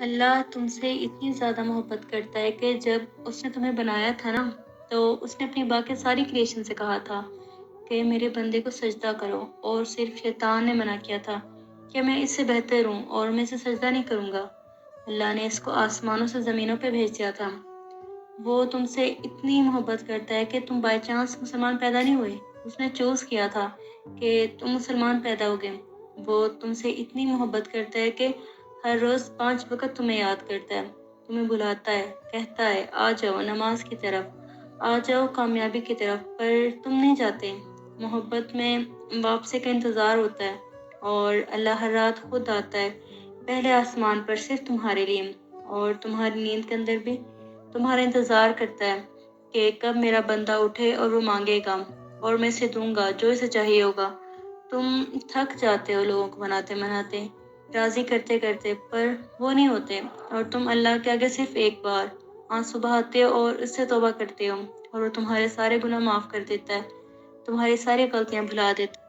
اللہ تم سے اتنی زیادہ محبت کرتا ہے کہ جب اس نے تمہیں بنایا تھا نا، تو اس نے اپنی باقی ساری کریشن سے کہا تھا کہ میرے بندے کو سجدہ کرو، اور صرف شیطان نے منع کیا تھا کہ میں اس سے بہتر ہوں اور میں اسے سجدہ نہیں کروں گا۔ اللہ نے اس کو آسمانوں سے زمینوں پہ بھیج دیا تھا۔ وہ تم سے اتنی محبت کرتا ہے کہ تم بائی چانس مسلمان پیدا نہیں ہوئے، اس نے چوز کیا تھا کہ تم مسلمان پیدا ہو گئے۔ وہ تم سے اتنی محبت کرتا ہے کہ ہر روز 5 وقت تمہیں یاد کرتا ہے، تمہیں بلاتا ہے، کہتا ہے آ جاؤ نماز کی طرف، آ جاؤ کامیابی کی طرف، پر تم نہیں جاتے۔ محبت میں واپسی کا انتظار ہوتا ہے، اور اللہ ہر رات خود آتا ہے پہلے آسمان پر صرف تمہارے لیے، اور تمہاری نیند کے اندر بھی تمہارا انتظار کرتا ہے کہ کب میرا بندہ اٹھے اور وہ مانگے گا، اور میں اسے دوں گا جو اسے چاہیے ہوگا۔ تم تھک جاتے ہو لوگوں کو مناتے راضی کرتے کرتے، پر وہ نہیں ہوتے، اور تم اللہ کے آگے صرف ایک بار آنسو بہاتے ہو اور اس سے توبہ کرتے ہو، اور وہ تمہارے سارے گناہ معاف کر دیتا ہے، تمہاری ساری غلطیاں بھلا دیتا ہے۔